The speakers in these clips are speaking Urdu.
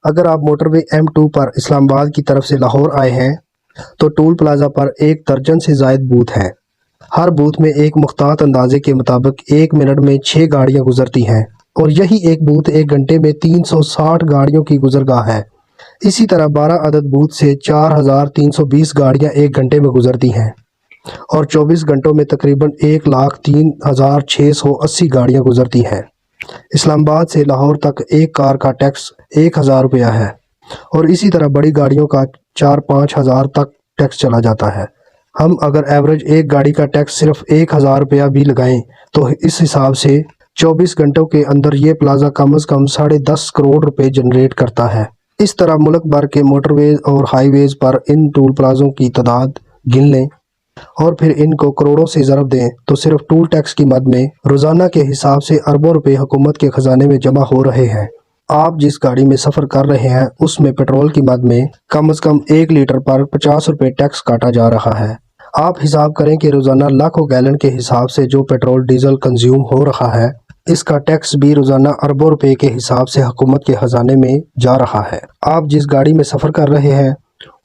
اگر آپ موٹر وے M2 پر اسلام آباد کی طرف سے لاہور آئے ہیں تو ٹول پلازا پر 1 درجن سے زائد بوتھ ہیں۔ ہر بوتھ میں ایک مختلف اندازے کے مطابق 1 منٹ میں 6 گاڑیاں گزرتی ہیں اور یہی ایک بوتھ 1 گھنٹے میں 360 گاڑیوں کی گزرگاہ ہے۔ اسی طرح 12 عدد بوتھ سے 4320 گاڑیاں 1 گھنٹے میں گزرتی ہیں اور 24 گھنٹوں میں تقریباً 1,03,680 گاڑیاں گزرتی ہیں۔ اسلام آباد سے لاہور تک ایک کار کا ٹیکس 1000 روپیہ ہے اور اسی طرح بڑی گاڑیوں کا 4-5 ہزار تک ٹیکس چلا جاتا ہے۔ ہم اگر ایوریج ایک گاڑی کا ٹیکس صرف 1000 روپیہ بھی لگائیں تو اس حساب سے 24 گھنٹوں کے اندر یہ پلازا کم از کم 10.5 کروڑ روپے جنریٹ کرتا ہے۔ اس طرح ملک بھر کے موٹر ویز اور ہائی ویز پر ان ٹول پلازوں کی تعداد گن لیں اور پھر ان کو کروڑوں سے ضرب دیں تو صرف ٹول ٹیکس کی مد میں روزانہ کے حساب سے اربوں روپے حکومت کے خزانے میں جمع ہو رہے ہیں۔ آپ جس گاڑی میں سفر کر رہے ہیں اس میں پیٹرول کی مد میں کم از کم 1 لیٹر پر 50 روپے ٹیکس کاٹا جا رہا ہے۔ آپ حساب کریں کہ روزانہ لاکھوں گیلن کے حساب سے جو پیٹرول ڈیزل کنزیوم ہو رہا ہے، اس کا ٹیکس بھی روزانہ اربوں روپے کے حساب سے حکومت کے خزانے میں جا رہا ہے۔ آپ جس گاڑی میں سفر کر رہے ہیں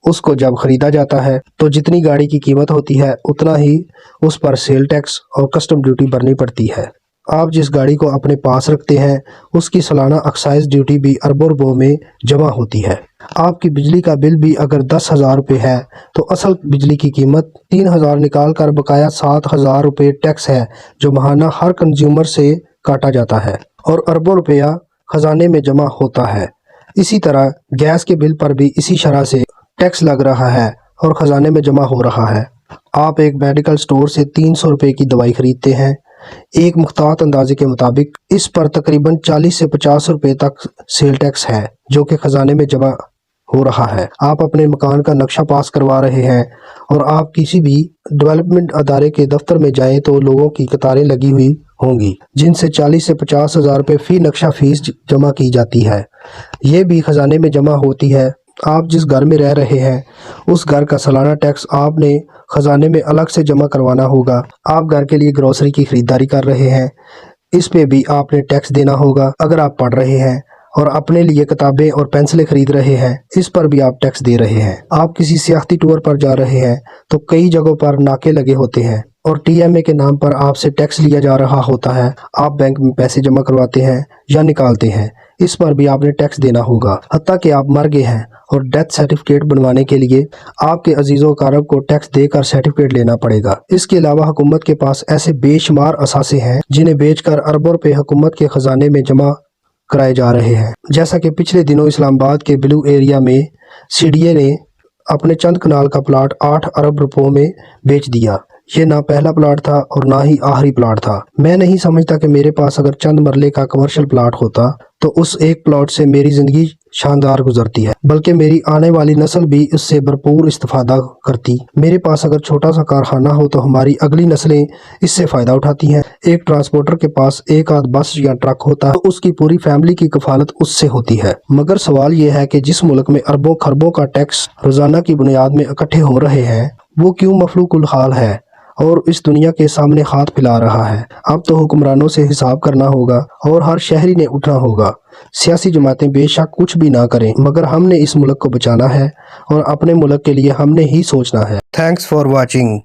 اس کو جب خریدا جاتا ہے تو جتنی گاڑی کی قیمت ہوتی ہے اتنا ہی اس پر سیل ٹیکس اور کسٹم ڈیوٹی بھرنی پڑتی ہے۔ آپ جس گاڑی کو اپنے پاس رکھتے ہیں اس کی سالانہ ایکسائز ڈیوٹی بھی اربوں روپوں میں جمع ہوتی ہے۔ آپ کی بجلی کا بل بھی اگر 10,000 روپے ہے تو اصل بجلی کی قیمت 3,000 نکال کر بقایا 7,000 روپے ٹیکس ہے جو ماہانہ ہر کنزیومر سے کاٹا جاتا ہے اور اربوں روپیہ خزانے میں جمع ہوتا ہے۔ اسی طرح گیس کے بل پر بھی اسی شرح سے ٹیکس لگ رہا ہے اور خزانے میں جمع ہو رہا ہے۔ آپ ایک میڈیکل سٹور سے 300 روپے کی دوائی خریدتے ہیں، ایک مختلف اندازے کے مطابق اس پر تقریباً 40 سے 50 روپے تک سیل ٹیکس ہے جو کہ خزانے میں جمع ہو رہا ہے۔ آپ اپنے مکان کا نقشہ پاس کروا رہے ہیں اور آپ کسی بھی ڈیولپمنٹ ادارے کے دفتر میں جائیں تو لوگوں کی قطاریں لگی ہوئی ہوں گی جن سے 40 سے 50 ہزار روپے فی نقشہ فیس جمع کی جاتی ہے، یہ بھی خزانے میں جمع ہوتی ہے۔ آپ جس گھر میں رہ رہے ہیں اس گھر کا سالانہ ٹیکس آپ نے خزانے میں الگ سے جمع کروانا ہوگا۔ آپ گھر کے لیے گروسری کی خریداری کر رہے ہیں، اس پہ بھی آپ نے ٹیکس دینا ہوگا۔ اگر آپ پڑھ رہے ہیں اور اپنے لیے کتابیں اور پینسلیں خرید رہے ہیں اس پر بھی آپ ٹیکس دے رہے ہیں۔ آپ کسی سیاحتی ٹور پر جا رہے ہیں تو کئی جگہوں پر ناکے لگے ہوتے ہیں اور TMA کے نام پر آپ سے ٹیکس لیا جا رہا ہوتا ہے۔ آپ بینک میں پیسے جمع کرواتے ہیں یا نکالتے ہیں، اس پر بھی آپ نے ٹیکس دینا ہوگا۔ حتیٰ کہ آپ مر گئے ہیں اور ڈیتھ سرٹیفکیٹ بنوانے کے لیے آپ کے عزیز و اقارب کو ٹیکس دے کر سرٹیفکیٹ لینا پڑے گا۔ اس کے علاوہ حکومت کے پاس ایسے بے شمار اثاثے ہیں جنہیں بیچ کر اربوں روپے حکومت کے خزانے میں جمع کرائے جا رہے ہیں۔ جیسا کہ پچھلے دنوں اسلام آباد کے بلو ایریا میں CDA نے اپنے چند کنال کا پلاٹ 8 ارب روپوں میں بیچ دیا۔ یہ نہ پہلا پلاٹ تھا اور نہ ہی آخری پلاٹ تھا۔ میں نہیں سمجھتا کہ میرے پاس اگر چند مرلے کا کمرشل پلاٹ ہوتا تو اس ایک پلاٹ سے میری زندگی شاندار گزرتی ہے، بلکہ میری آنے والی نسل بھی اس سے بھرپور استفادہ کرتی۔ میرے پاس اگر چھوٹا سا کارخانہ ہو تو ہماری اگلی نسلیں اس سے فائدہ اٹھاتی ہیں۔ ایک ٹرانسپورٹر کے پاس ایک آدھ بس یا ٹرک ہوتا ہے تو اس کی پوری فیملی کی کفالت اس سے ہوتی ہے۔ مگر سوال یہ ہے کہ جس ملک میں اربوں خربوں کا ٹیکس روزانہ کی بنیاد میں اکٹھے ہو رہے ہیں وہ کیوں مفلوق الحال ہے اور اس دنیا کے سامنے ہاتھ پھیلا رہا ہے؟ اب تو حکمرانوں سے حساب کرنا ہوگا اور ہر شہری نے اٹھنا ہوگا۔ سیاسی جماعتیں بے شک کچھ بھی نہ کریں مگر ہم نے اس ملک کو بچانا ہے اور اپنے ملک کے لیے ہم نے ہی سوچنا ہے۔ Thanks for watching.